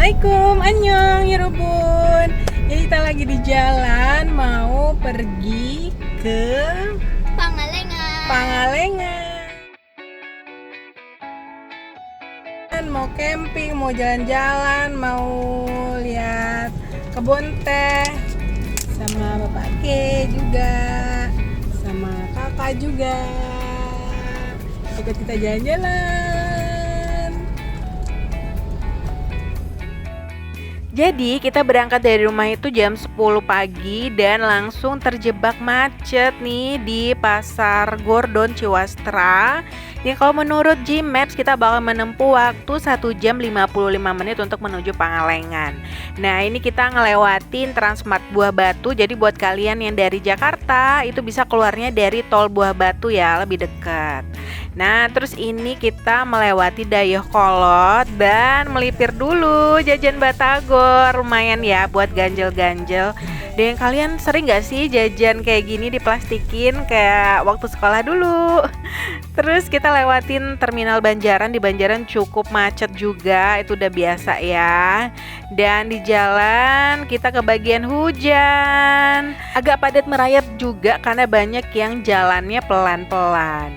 Assalamualaikum, annyeong Yerobun. Jadi kita lagi di jalan mau pergi ke Pangalengan. Mau camping, mau jalan-jalan, mau lihat kebun teh sama Bapak Ke juga, sama kakak juga. Ikut kita jalan-jalan. Jadi kita berangkat dari rumah itu jam 10 pagi dan langsung terjebak macet nih di Pasar Gordon Ciwastra. Ya kalau menurut Gmaps kita bakal menempuh waktu 1 jam 55 menit untuk menuju Pangalengan. Nah ini kita ngelewatin Transmart Buah Batu. Jadi buat kalian yang dari Jakarta itu bisa keluarnya dari Tol Buah Batu ya, lebih dekat. Nah terus ini kita melewati Dayakolot dan melipir dulu jajan Batagor. Lumayan ya buat ganjel-ganjel. Dan kalian sering gak sih jajan kayak gini diplastikin kayak waktu sekolah dulu? Terus kita lewatin Terminal Banjaran. Di Banjaran cukup macet juga, itu udah biasa ya. Dan di jalan kita ke bagian hujan. Agak padat merayap juga karena banyak yang jalannya pelan-pelan.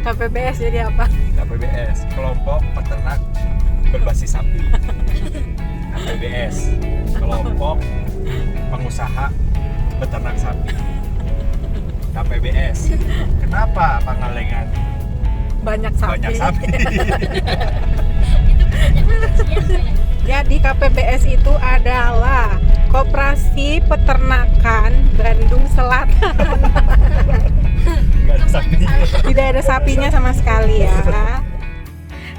KPBS jadi apa? KPBS, kelompok peternak berbasis sapi. KPBS, kelompok pengusaha peternak sapi. KPBS, kenapa Pangalengan? Banyak sapi. Banyak sapi. Jadi KPBS itu adalah Koperasi Peternakan Bandung Selatan. Nggak ada sapi. Tidak ada sapinya sama sekali ya.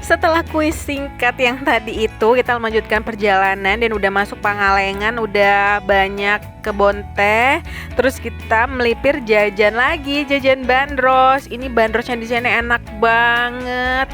Setelah kuis singkat yang tadi itu, kita melanjutkan perjalanan dan udah masuk Pangalengan, udah banyak kebun teh. Terus kita melipir jajan lagi, jajan bandros. Ini bandrosnya di sini enak banget.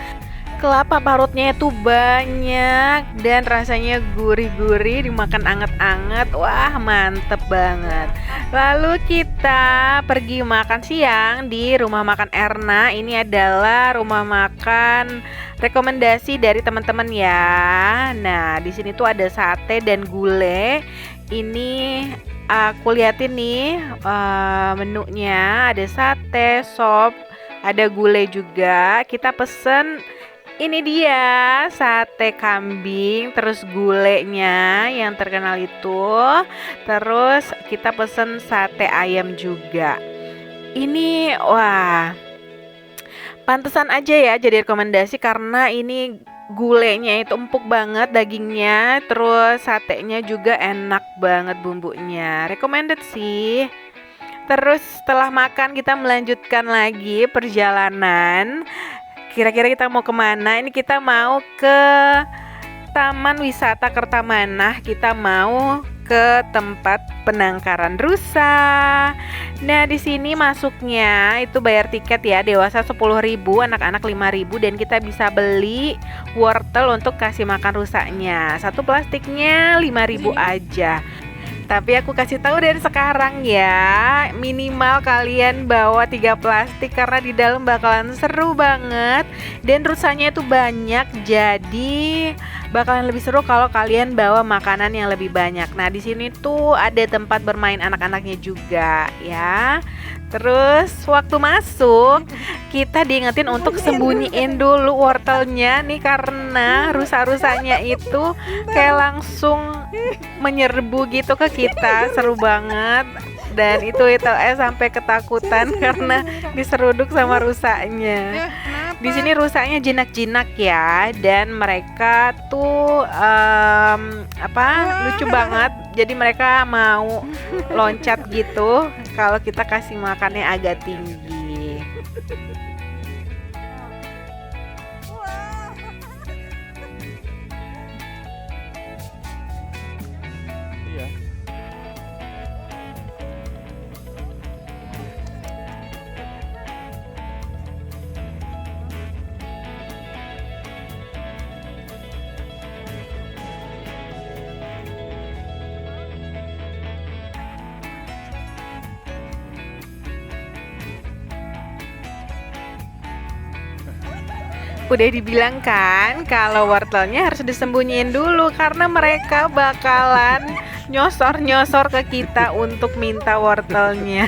Kelapa parutnya itu banyak dan rasanya gurih-gurih, dimakan anget-anget. Wah, mantep banget. Lalu kita pergi makan siang di rumah makan Erna. Ini adalah rumah makan rekomendasi dari teman-teman ya. Nah, di sini tuh ada sate dan gulai. Ini aku liatin nih menunya, ada sate, sop, ada gulai juga. Kita pesen ini dia sate kambing, terus gulainya yang terkenal itu. Terus kita pesen sate ayam juga. Ini wah, pantesan aja ya jadi rekomendasi karena ini gulainya itu empuk banget dagingnya, terus satenya juga enak banget bumbunya. Recommended sih. Terus setelah makan kita melanjutkan lagi perjalanan. Kira-kira kita mau kemana? Ini kita mau ke Taman Wisata Kertamanah. Kita mau ke tempat penangkaran rusa. Nah, di sini masuknya itu bayar tiket ya, dewasa 10.000, anak-anak 5.000 dan kita bisa beli wortel untuk kasih makan rusanya. Satu plastiknya 5.000 aja. Tapi aku kasih tahu dari sekarang ya, minimal kalian bawa 3 plastik karena di dalam bakalan seru banget dan rusanya itu banyak, jadi bakalan lebih seru kalau kalian bawa makanan yang lebih banyak. Nah, di sini tuh ada tempat bermain anak-anaknya juga ya. Terus waktu masuk kita diingetin untuk sembunyiin dulu wortelnya nih karena rusa-rusanya itu kayak langsung menyerbu gitu ke kita. Seru banget. Dan itu sampai ketakutan karena diseruduk sama rusanya. Di sini rusanya jinak-jinak ya, dan mereka tuh lucu banget. Jadi mereka mau loncat gitu kalau kita kasih makannya agak tinggi. Iya. Udah dibilang kan kalau wortelnya harus disembunyiin dulu karena mereka bakalan nyosor-nyosor ke kita untuk minta wortelnya.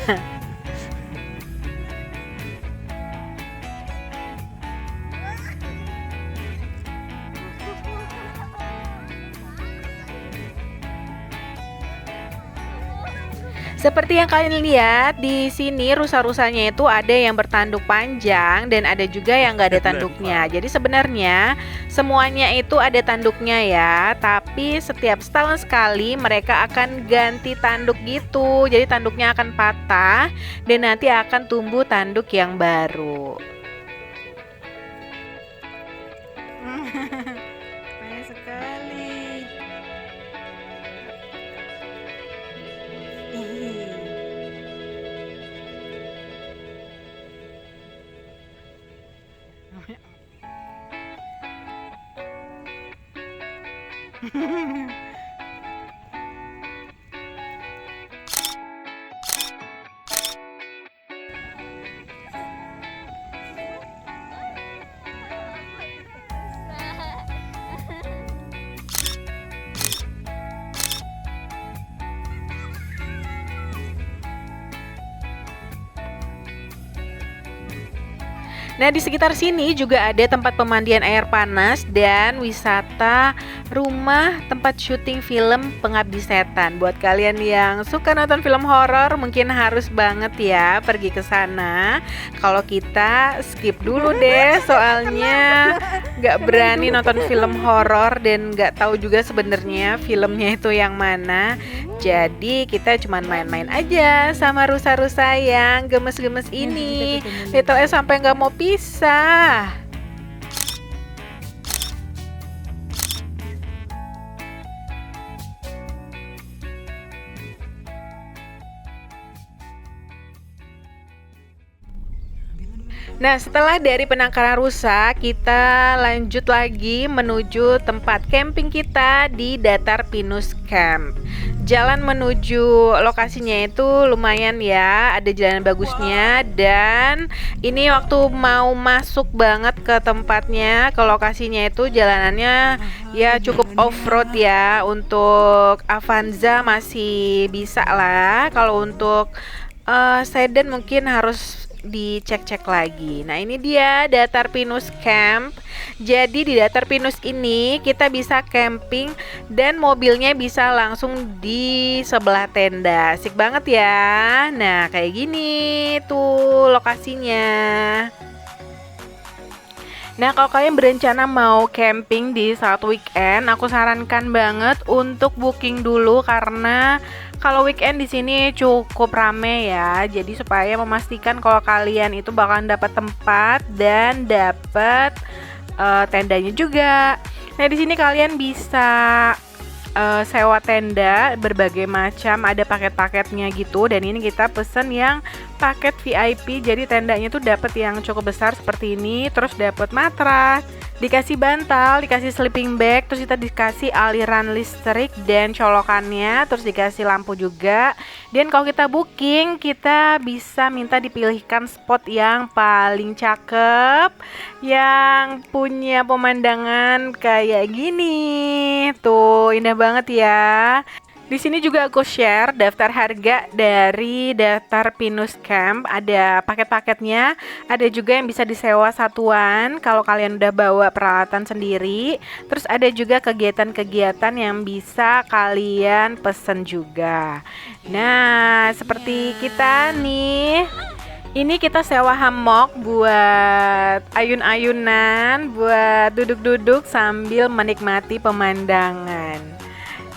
Seperti yang kalian lihat di sini, rusa-rusanya itu ada yang bertanduk panjang dan ada juga yang nggak ada tanduknya. Jadi sebenarnya semuanya itu ada tanduknya ya, tapi setiap setahun sekali mereka akan ganti tanduk gitu. Jadi tanduknya akan patah dan nanti akan tumbuh tanduk yang baru. Banyak sekali. Nah, di sekitar sini juga ada tempat pemandian air panas dan wisata rumah tempat syuting film Pengabdi Setan. Buat kalian yang suka nonton film horor mungkin harus banget ya pergi ke sana. Kalau kita skip dulu deh, soalnya nggak berani nonton film horor dan nggak tahu juga sebenarnya filmnya itu yang mana. Jadi kita cuman main-main aja sama rusa-rusa yang gemes-gemes ini. Little S sampai nggak mau pisah. Nah, setelah dari penangkaran rusa, kita lanjut lagi menuju tempat camping kita di Datar Pinus Camp. Jalan menuju lokasinya itu lumayan ya, ada jalan bagusnya, dan ini waktu mau masuk banget ke tempatnya, ke lokasinya itu jalanannya ya cukup off-road ya. Untuk Avanza masih bisa lah, kalau untuk sedan mungkin harus dicek-cek lagi. Nah, ini dia Datar Pinus Camp. Jadi di Datar Pinus ini kita bisa camping dan mobilnya bisa langsung di sebelah tenda. Asik banget ya. Nah, kayak gini tuh lokasinya. Nah, kalau kalian berencana mau camping di saat weekend, aku sarankan banget untuk booking dulu karena kalau weekend di sini cukup rame ya. Jadi supaya memastikan kalau kalian itu bakalan dapat tempat dan dapat tendanya juga. Nah, di sini kalian bisa sewa tenda berbagai macam, ada paket-paketnya gitu, dan ini kita pesen yang paket VIP. Jadi tendanya tuh dapat yang cukup besar seperti ini, terus dapat matras, dikasih bantal, dikasih sleeping bag, terus kita dikasih aliran listrik dan colokannya, terus dikasih lampu juga. Dan kalau kita booking, kita bisa minta dipilihkan spot yang paling cakep, yang punya pemandangan kayak gini. Tuh, indah banget ya. Di sini juga aku share daftar harga dari Datar Pinus Camp. Ada paket-paketnya, ada juga yang bisa disewa satuan kalau kalian udah bawa peralatan sendiri. Terus ada juga kegiatan-kegiatan yang bisa kalian pesen juga. Nah, seperti kita nih. Ini kita sewa hammock buat ayun-ayunan, buat duduk-duduk sambil menikmati pemandangan.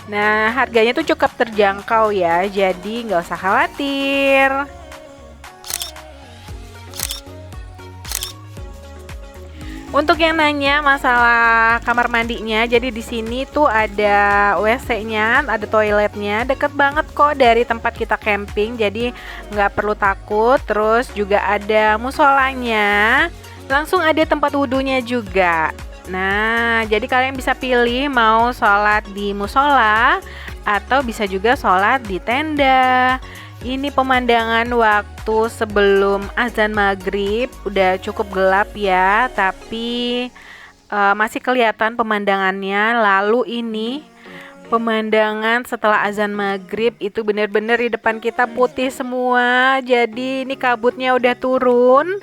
Nah, harganya tuh cukup terjangkau ya, jadi nggak usah khawatir. Untuk yang nanya masalah kamar mandinya, jadi di sini tuh ada WC-nya, ada toiletnya, deket banget kok dari tempat kita camping, jadi nggak perlu takut. Terus juga ada musolanya, langsung ada tempat wudhunya juga. Nah, jadi kalian bisa pilih mau sholat di musola atau bisa juga sholat di tenda. Ini pemandangan waktu waktu sebelum azan maghrib, udah cukup gelap ya, tapi masih kelihatan pemandangannya. Lalu ini pemandangan setelah azan maghrib itu benar-benar di depan kita putih semua. Jadi ini kabutnya udah turun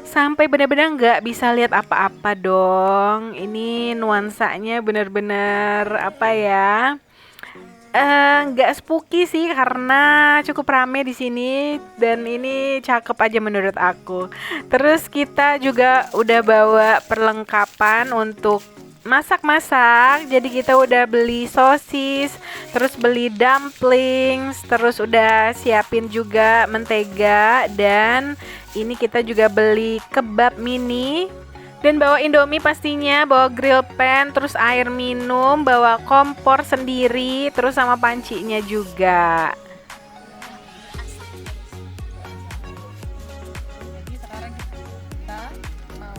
sampai benar-benar nggak bisa lihat apa-apa dong. Ini nuansanya benar-benar apa ya? Nggak spooky sih karena cukup rame di sini dan ini cakep aja menurut aku. Terus kita juga udah bawa perlengkapan untuk masak-masak. Jadi kita udah beli sosis, terus beli dumplings, terus udah siapin juga mentega, dan ini kita juga beli kebab mini. Dan bawa Indomie pastinya, bawa grill pan, terus air minum, bawa kompor sendiri, terus sama pancinya juga. Jadi sekarang kita mau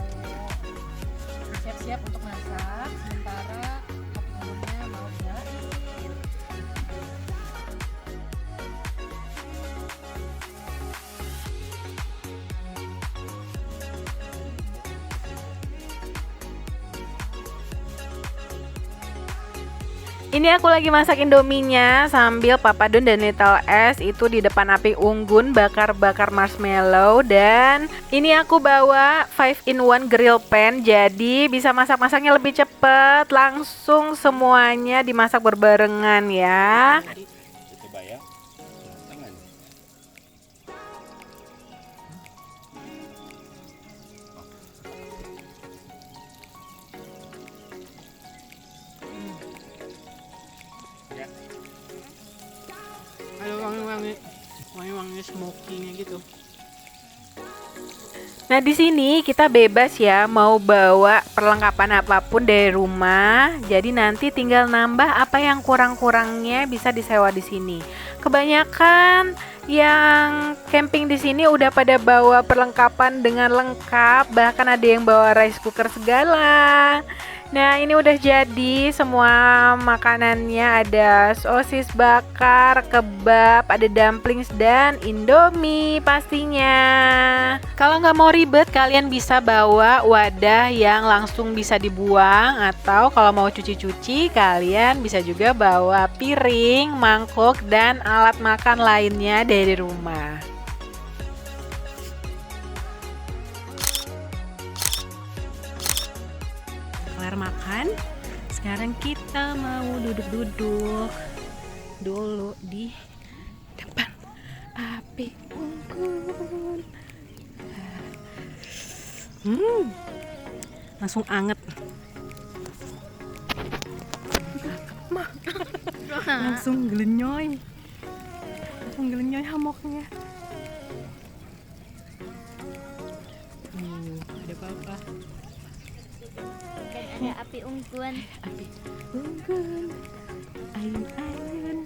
siap-siap untuk masak, sementara apinya mau dinyalain. Ini aku lagi masak Indominya sambil Papa Don dan Little S itu di depan api unggun bakar-bakar marshmallow. Dan ini aku bawa 5-in-1 grill pan, jadi bisa masak-masaknya lebih cepet, langsung semuanya dimasak berbarengan ya. Coba ya. Tangan. Ada wangi-wangi smoky-nya gitu. Nah, di sini kita bebas ya mau bawa perlengkapan apapun dari rumah. Jadi nanti tinggal nambah apa yang kurang-kurangnya bisa disewa di sini. Kebanyakan yang camping di sini udah pada bawa perlengkapan dengan lengkap, bahkan ada yang bawa rice cooker segala. Nah, ini udah jadi semua makanannya, ada sosis bakar, kebab, ada dumplings dan Indomie pastinya. Kalau nggak mau ribet, kalian bisa bawa wadah yang langsung bisa dibuang, atau kalau mau cuci-cuci, kalian bisa juga bawa piring, mangkok, dan alat makan lainnya dari rumah. Kelar makan, sekarang kita mau duduk-duduk dulu di depan api unggun. Langsung anget. Langsung gelenyoy hamoknya. Ada apa-apa. Ada api unggun. Api unggun, ayun-ayun.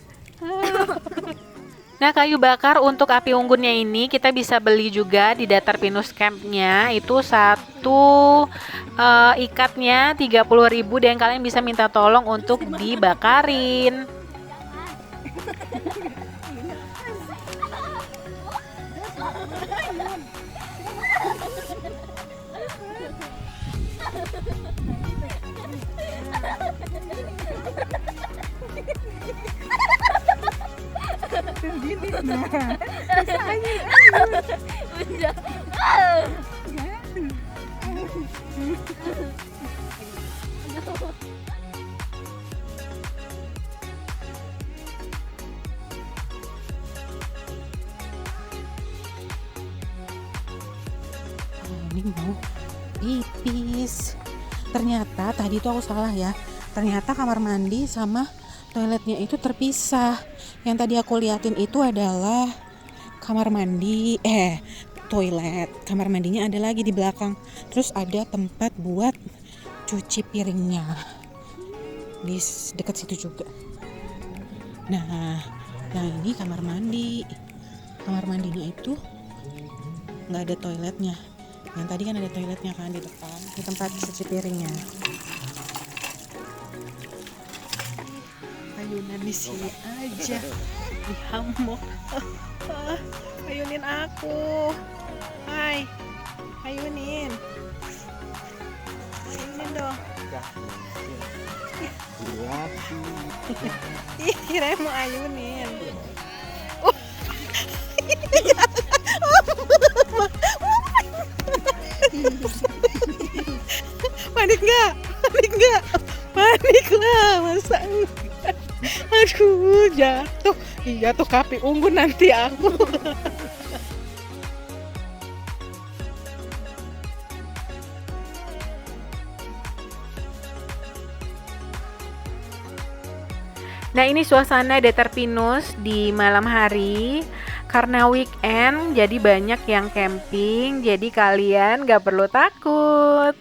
Nah, kayu bakar untuk api unggunnya ini kita bisa beli juga di Datar Pinus Campnya. Itu satu ikatnya 30.000, dan kalian bisa minta tolong untuk dibakarin. Ini mau pipis. Ternyata tadi tuh aku salah ya. Ternyata kamar mandi sama toiletnya itu terpisah. Yang tadi aku liatin itu adalah kamar mandi, toilet. Kamar mandinya ada lagi di belakang. Terus ada tempat buat cuci piringnya di dekat situ juga. Nah, yang ini kamar mandi. Kamar mandinya itu nggak ada toiletnya. Yang tadi kan ada toiletnya kan di depan, di tempat cuci piringnya. Ayunan di sini aja, di hammock. Ayunin aku. Hai. Ayunin. Ayunin dong. Ih, kirain mau ayunin. Panik nggak? Panik nggak? Panik lah, masa enggak? Aduh, jatuh. Jatuh kapi unggun nanti aku. Nah, ini suasana Datar Pinus di malam hari. Karena weekend, jadi banyak yang camping. Jadi kalian gak perlu takut.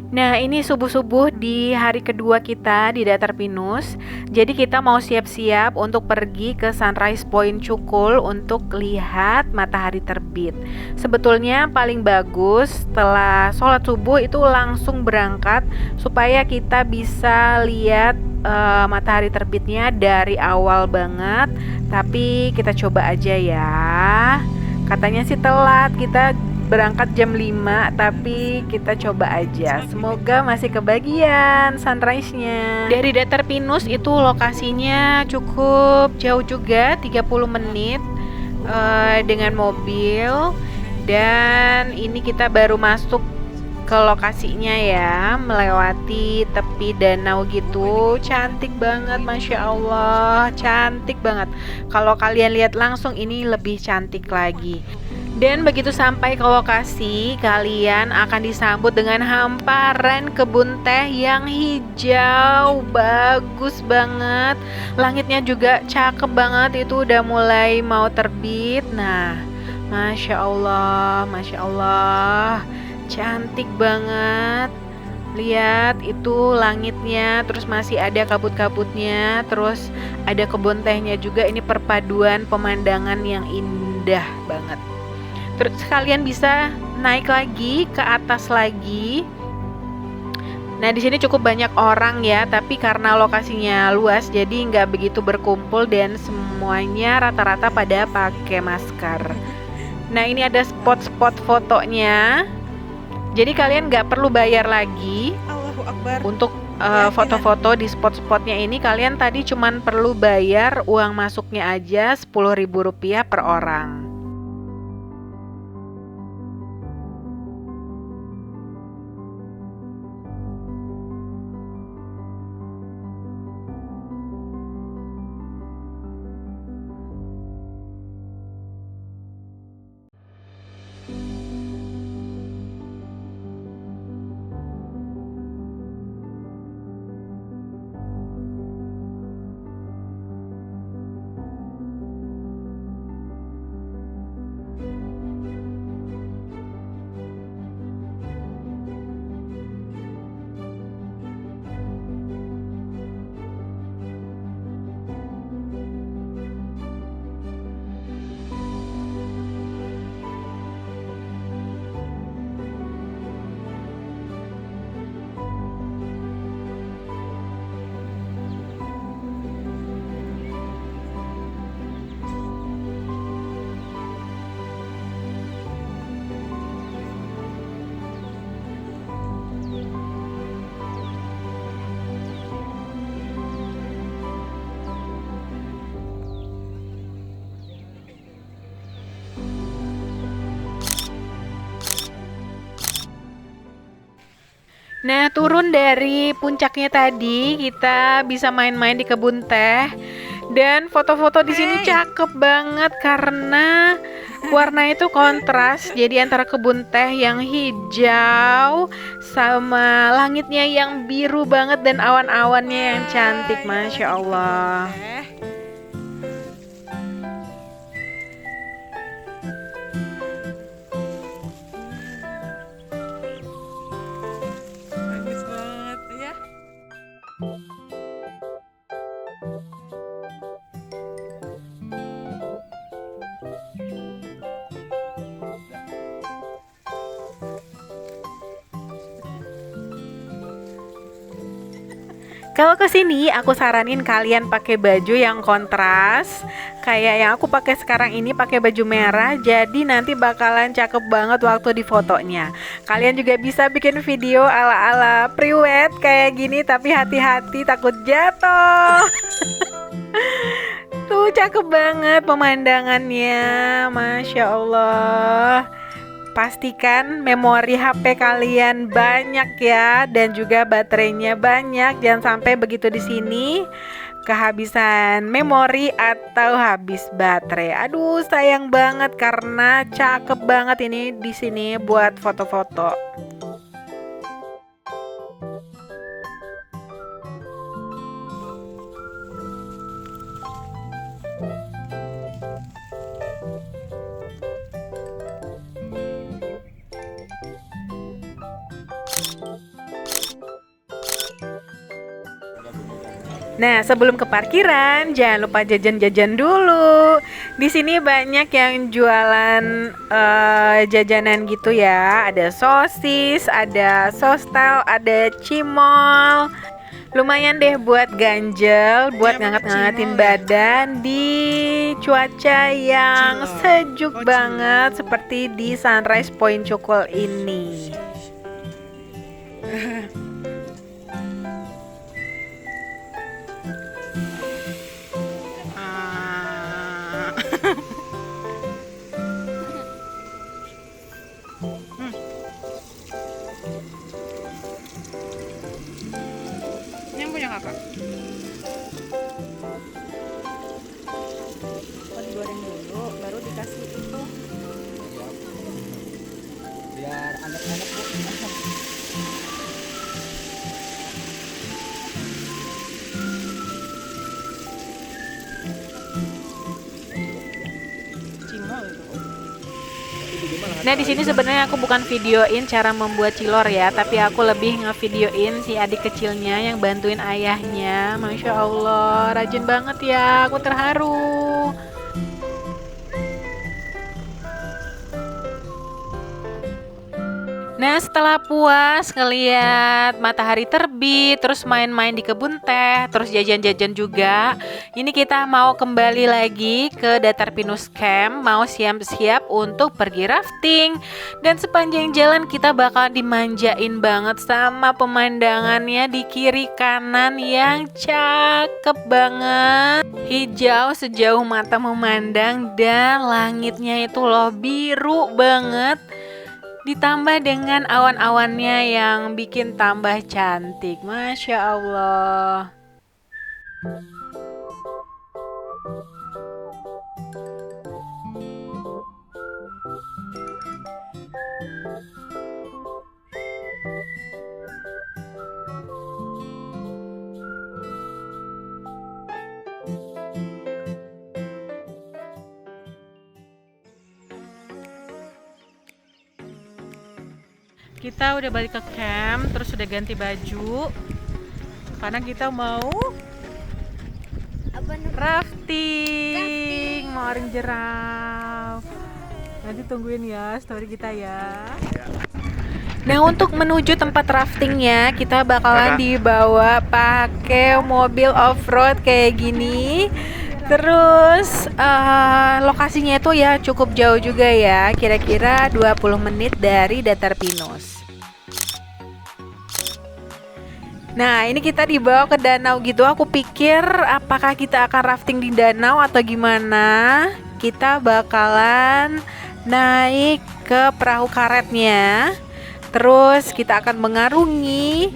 Nah, ini subuh-subuh di hari kedua kita di Datar Pinus. Jadi kita mau siap-siap untuk pergi ke Sunrise Point Cukul untuk lihat matahari terbit. Sebetulnya paling bagus setelah sholat subuh itu langsung berangkat supaya kita bisa lihat matahari terbitnya dari awal banget. Tapi kita coba aja ya. Katanya sih telat, kita berangkat jam 5, tapi kita coba aja. Semoga masih kebagian sunrise-nya. Dari Datar Pinus itu lokasinya cukup jauh juga, 30 menit dengan mobil. Dan ini kita baru masuk ke lokasinya ya, melewati tepi danau gitu. Cantik banget, Masya Allah, cantik banget. Kalau kalian lihat langsung ini lebih cantik lagi. Dan begitu sampai ke lokasi, kalian akan disambut dengan hamparan kebun teh yang hijau, bagus banget. Langitnya juga cakep banget, itu udah mulai mau terbit. Nah, Masya Allah, cantik banget. Lihat itu langitnya, terus masih ada kabut-kabutnya, terus ada kebun tehnya juga. Ini perpaduan pemandangan yang indah banget. Terus kalian bisa naik lagi ke atas lagi. Nah, di sini cukup banyak orang ya, tapi karena lokasinya luas jadi nggak begitu berkumpul dan semuanya rata-rata pada pakai masker. Nah, ini ada spot-spot fotonya. Jadi kalian nggak perlu bayar lagi. Allahu Akbar. Untuk foto-foto di spot-spotnya ini kalian tadi cuman perlu bayar uang masuknya aja Rp10.000 per orang. Nah, turun dari puncaknya tadi, kita bisa main-main di kebun teh. Dan foto-foto di sini cakep banget karena warna itu kontras. Jadi antara kebun teh yang hijau sama langitnya yang biru banget dan awan-awannya yang cantik, Masya Allah. Bagus banget ya. Kalau ke sini aku saranin kalian pakai baju yang kontras. Kayak yang aku pakai sekarang ini pakai baju merah, jadi nanti bakalan cakep banget waktu di fotonya. Kalian juga bisa bikin video ala-ala priwet kayak gini, tapi hati-hati takut jatuh. Tuh cakep banget pemandangannya, Masya Allah. Pastikan memori HP kalian banyak ya, dan juga baterainya banyak. Jangan sampai begitu di sini kehabisan memori atau habis baterai. Aduh, sayang banget karena cakep banget ini di sini buat foto-foto. Nah, sebelum ke parkiran, jangan lupa jajan-jajan dulu. Di sini banyak yang jualan jajanan gitu ya. Ada sosis, ada sostel, ada cimol. Lumayan deh buat ganjel, buat nganget-ngangetin badan di cuaca yang sejuk banget seperti di Sunrise Point Cukul ini. Yang punya kakak. Oh, digoreng dulu, baru dikasih itu. Biar anget-anget Bu. Cimol itu. Nah, di sini sebenarnya aku bukan videoin cara membuat cilor ya, tapi aku lebih ngevideoin si adik kecilnya yang bantuin ayahnya. Masya Allah, rajin banget ya, aku terharu. Nah, setelah puas ngeliat matahari terbit, terus main-main di kebun teh, terus jajan-jajan juga, ini kita mau kembali lagi ke Datar Pinus Camp, mau siap-siap untuk pergi rafting. Dan sepanjang jalan kita bakal dimanjain banget sama pemandangannya di kiri kanan yang cakep banget. Hijau sejauh mata memandang dan langitnya itu loh biru banget. Ditambah dengan awan-awannya yang bikin tambah cantik. Masya Allah. Kita udah balik ke camp, terus udah ganti baju karena kita mau rafting, mau orange jeram. Nanti tungguin ya story kita ya. Nah, untuk menuju tempat raftingnya kita bakalan dibawa pakai mobil off-road kayak gini. Terus lokasinya itu ya cukup jauh juga ya, kira-kira 20 menit dari Datar Pinus. Nah, ini kita dibawa ke danau gitu. Aku pikir apakah kita akan rafting di danau atau gimana. Kita bakalan naik ke perahu karetnya. Terus kita akan mengarungi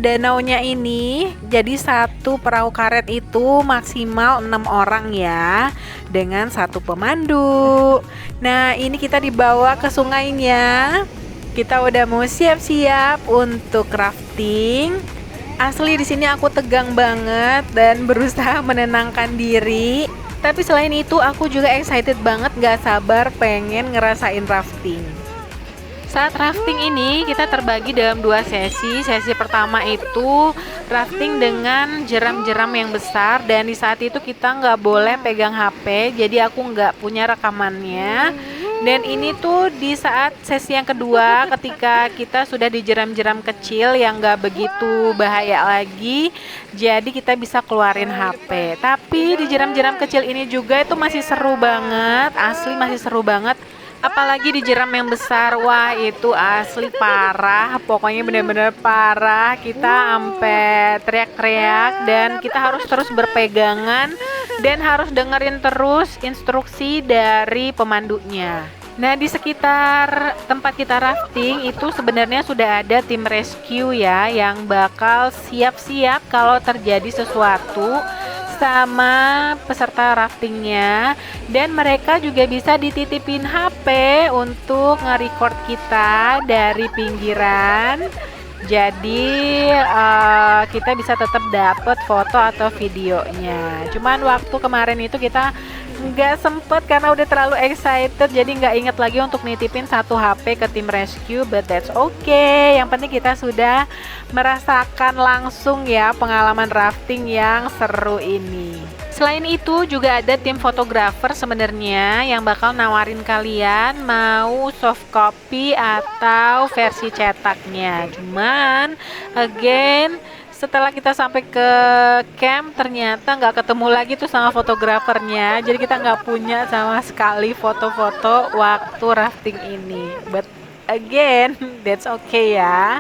danaunya ini. Jadi satu perahu karet itu maksimal 6 orang ya, dengan satu pemandu. Nah, ini kita dibawa ke sungainya. Kita udah mau siap-siap untuk rafting. Asli di sini aku tegang banget dan berusaha menenangkan diri. Tapi selain itu aku juga excited banget, gak sabar pengen ngerasain rafting. Saat rafting ini kita terbagi dalam 2 sesi. Sesi pertama itu rafting dengan jeram-jeram yang besar, dan di saat itu kita nggak boleh pegang HP. Jadi aku nggak punya rekamannya. Dan ini tuh di saat sesi yang kedua ketika kita sudah di jeram-jeram kecil yang gak begitu bahaya lagi, jadi kita bisa keluarin HP. Tapi di jeram-jeram kecil ini juga itu masih seru banget, asli masih seru banget. Apalagi di jeram yang besar, wah itu asli parah, pokoknya bener-bener parah. Kita sampai teriak-teriak dan kita harus terus berpegangan dan harus dengerin terus instruksi dari pemandunya. Nah, di sekitar tempat kita rafting itu sebenarnya sudah ada tim rescue ya yang bakal siap-siap kalau terjadi sesuatu sama peserta raftingnya, dan mereka juga bisa dititipin HP untuk nge-record kita dari pinggiran. Jadi kita bisa tetap dapat foto atau videonya. Cuman waktu kemarin itu kita nggak sempet karena udah terlalu excited, jadi nggak inget lagi untuk nitipin satu HP ke tim rescue, but that's okay. Yang penting kita sudah merasakan langsung ya pengalaman rafting yang seru ini. Selain itu juga ada tim fotografer sebenarnya yang bakal nawarin kalian mau soft copy atau versi cetaknya. Cuman again, setelah kita sampai ke camp ternyata nggak ketemu lagi tuh sama fotografernya, jadi kita nggak punya sama sekali foto-foto waktu rafting ini. But again, that's okay ya.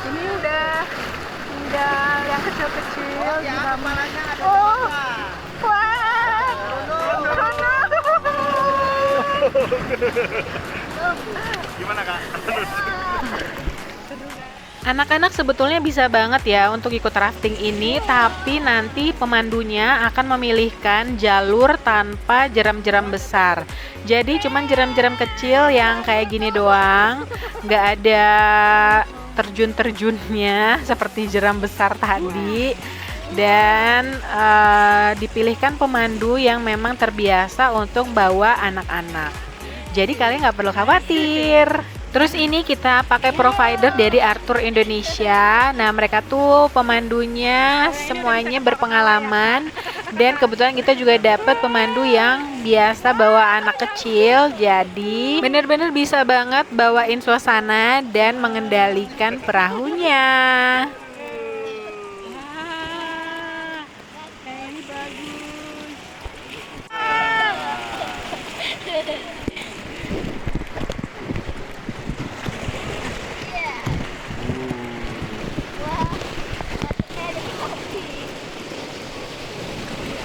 Ini udah tinggal yang kecil-kecil. Kepalanya ada Gimana Kak? Anak-anak sebetulnya bisa banget ya untuk ikut rafting ini, tapi nanti pemandunya akan memilihkan jalur tanpa jeram-jeram besar. Jadi cuman jeram-jeram kecil yang kayak gini doang, nggak ada terjun-terjunnya seperti jeram besar tadi. Dan dipilihkan pemandu yang memang terbiasa untuk bawa anak-anak. Jadi kalian nggak perlu khawatir. Terus ini kita pakai provider dari Arthur Indonesia. Nah, mereka tuh pemandunya semuanya berpengalaman, dan kebetulan kita juga dapat pemandu yang biasa bawa anak kecil. Jadi bener-bener bisa banget bawain suasana dan mengendalikan perahunya.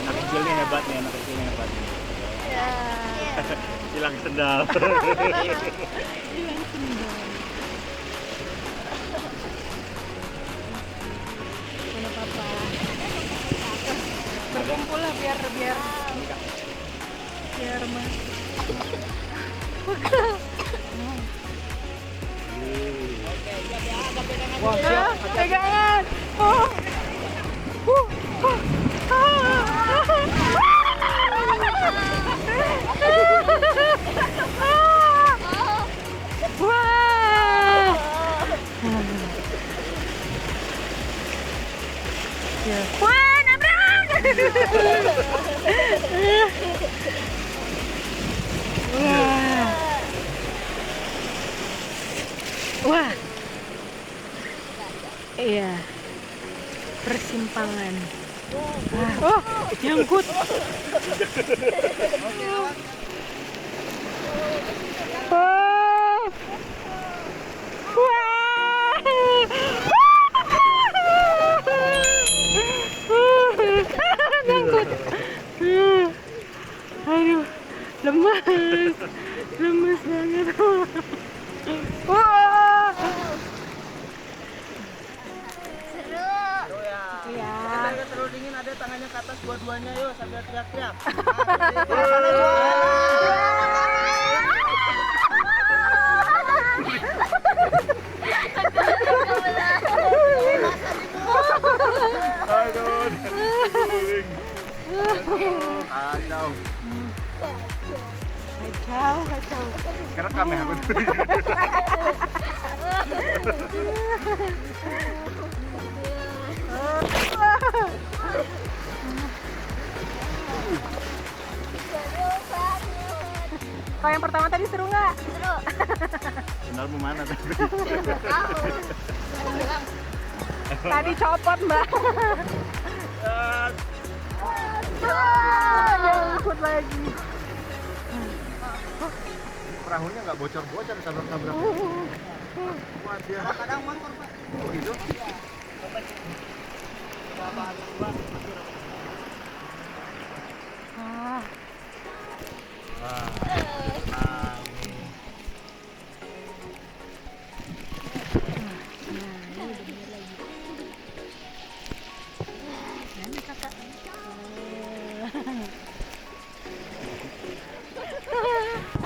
Anak kecil nih hebat nih, anak kecil nih hebat. Hilang sendal. Berkumpul lah biar mas. Wah, siap. Pegangan. Wah. Wah, nabrak. Wah. Wah. Iya. Persimpangan. Oh, nyangkut. Wah. Wah. Nyangkut. Aduh, lemas. Lemas banget. Wah. Terlalu dingin, ada tangannya ke atas dua-duanya, yuk sambil teriak-teriak. Kacau. Kacau. Kerekam ya aku. Kalau yang pertama tadi seru nggak? Sendal mau mana tadi? Tadi copot mbak. Ikut lagi. Perahunya nggak bocor-bocor, tabrak-tabrak. Wah dia. Kadang motor Pak. Oh gitu. Ah, Wah. Nah, ini.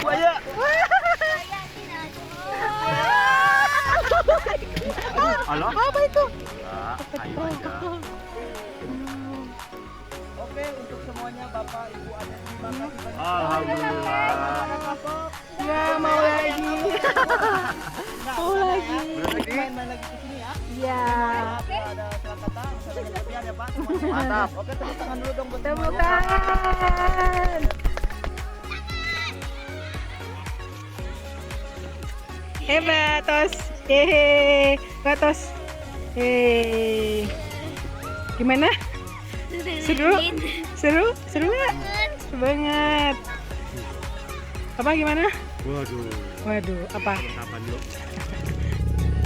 Buaya. Halo? apa itu? Enggak, ayo aja. Oke, untuk semuanya Bapak, Ibu, Adik, terima kasih banyak. Alhamdulillah. Ya mau lagi. Mau lagi. Main-main lagi ke sini ya. Iya. Ada Krakatau, ada kelebihan ya Pak. Semuanya. Mantap. Oke, tepuk tangan dulu dong buat Tepuk semuanya. tangan. Hebat, tos. Hehe, tos. Hehe. Gimana? Seru? Seru? Seru nggak? Seru banget. Apa gimana? Waduh. Waduh, apa? Kapan yuk?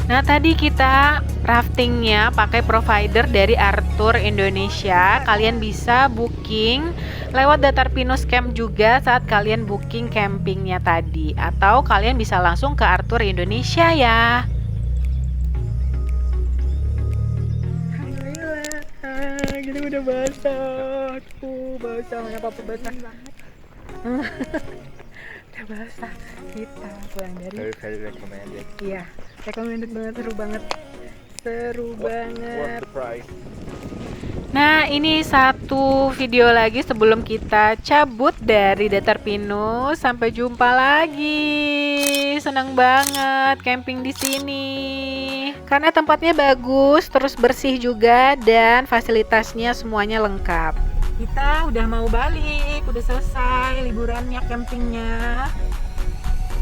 Nah tadi kita raftingnya pakai provider dari Arthur Indonesia. Kalian bisa booking lewat Datar Pinus Camp juga saat kalian booking campingnya tadi. Atau kalian bisa langsung ke Arthur Indonesia ya. Alhamdulillah, kita udah basah. Basah, mana papa basah. Udah basah. Kita pulang dari Very recommended. iya, recommended banget, seru banget. Seru banget. the price? Nah, ini satu video lagi sebelum kita cabut dari Datar Pinus. Sampai jumpa lagi. Senang banget camping di sini. Karena tempatnya bagus, terus bersih juga dan fasilitasnya semuanya lengkap. Kita udah mau balik, udah selesai liburannya, campingnya.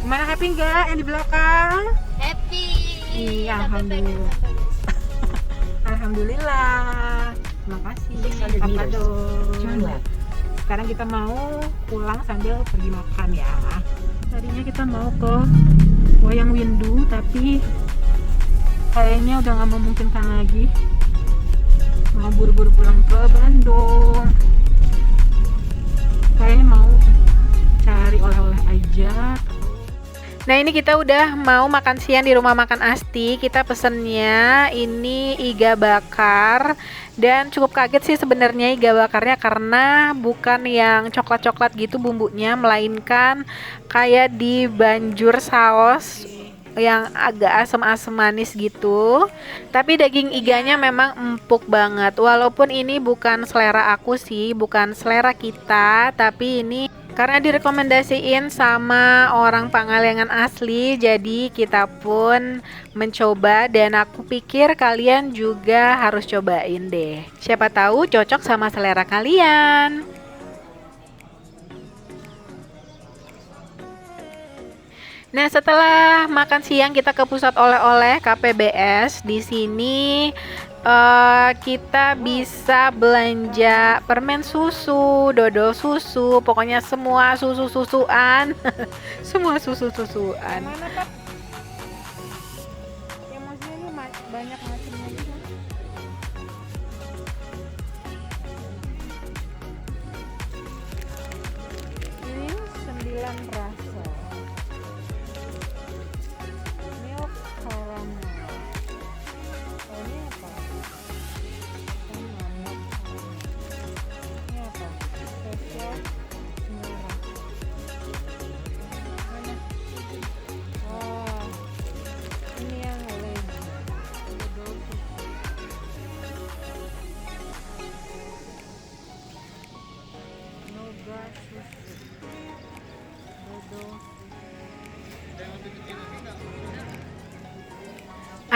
Gimana, happy nggak yang di belakang? Happy. Iya, alhamdulillah. Alhamdulillah. Terima kasih. Apa dong? Sekarang kita mau pulang sambil pergi makan ya. Tadinya kita mau ke Wayang Windu, tapi kayaknya udah nggak memungkinkan lagi. Mau buru-buru pulang ke Bandung. Kayaknya mau cari oleh-oleh aja. Nah ini kita udah mau makan siang di rumah makan Asti. Kita pesennya ini iga bakar. Dan cukup kaget sih sebenarnya iga bakarnya, karena bukan yang coklat-coklat gitu bumbunya, melainkan kayak dibanjur saus yang agak asam-asam manis gitu. Tapi daging iganya memang empuk banget. Walaupun ini bukan selera aku sih, bukan selera kita, tapi ini karena direkomendasiin sama orang Pangalengan asli, jadi kita pun mencoba dan aku pikir kalian juga harus cobain deh. Siapa tahu cocok sama selera kalian. Nah, setelah makan siang kita ke pusat oleh-oleh KPBS. Di sini kita bisa belanja permen susu, dodol susu, pokoknya semua susu-susuan. Semua susu-susuan. Mana, Pak? Yang maksudnya ini banyak macamnya gitu. Ini 9 rasa. Milk caramel. Oh, ini apa? Ini milk caramel. Ini apa? Spesial merah. Mana? Oh,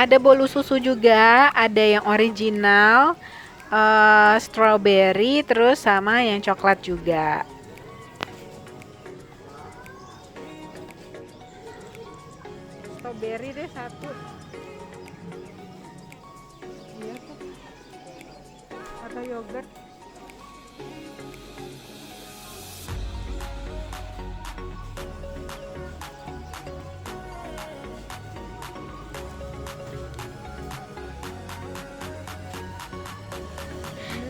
Ada bolu susu juga, ada yang original, strawberry, terus sama yang coklat juga. Strawberry deh satu. Iya tuh. Atau yogurt.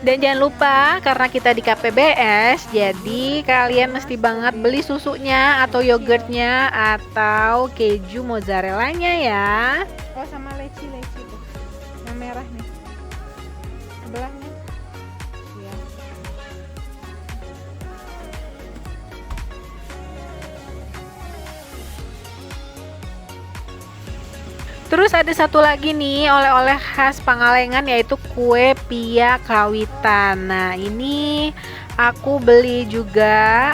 Dan jangan lupa, karena kita di KPBS, jadi kalian mesti banget beli susunya atau yogurtnya atau keju mozzarellanya ya. Oh, sama leci tuh, yang merah nih, sebelahnya. Iya. Terus ada satu lagi nih oleh-oleh khas Pangalengan, yaitu kue pia kawitan. Nah ini aku beli juga,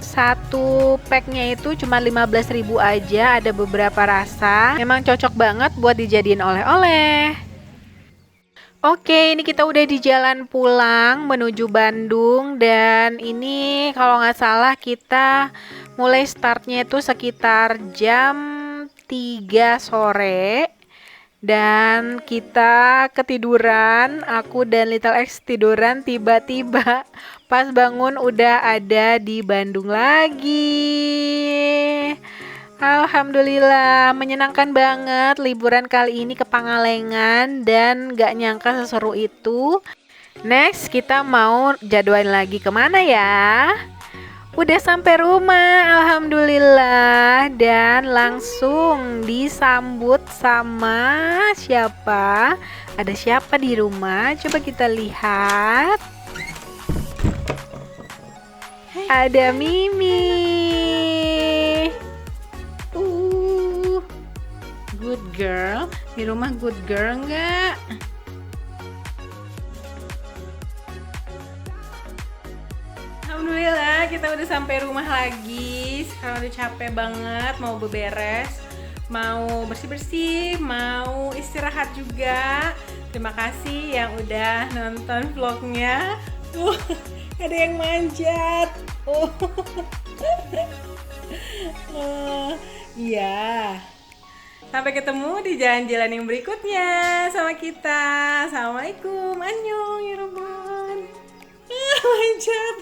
satu packnya itu cuma 15.000 aja, ada beberapa rasa. Memang cocok banget buat dijadiin oleh-oleh. Oke, ini kita udah di jalan pulang menuju Bandung, dan ini kalau nggak salah kita mulai startnya itu sekitar jam 3 sore, dan kita ketiduran. Aku dan Little X tiduran, tiba-tiba pas bangun udah ada di Bandung lagi. Alhamdulillah, menyenangkan banget liburan kali ini ke Pangalengan, dan gak nyangka seseru itu. Next kita mau jadwalin lagi kemana ya? Udah sampai rumah, alhamdulillah, dan langsung disambut sama siapa? Ada siapa di rumah? Coba kita lihat. Ada Mimi. Good girl. Di rumah good girl nggak? Alhamdulillah kita udah sampai rumah lagi. Sekarang udah capek banget, mau beberes, mau bersih-bersih, mau istirahat juga. Terima kasih yang udah nonton vlognya. Ada yang manjat. Iya. Sampai ketemu di jalan-jalan yang berikutnya sama kita. Assalamualaikum, annyeong, ya Robbon. Manjat.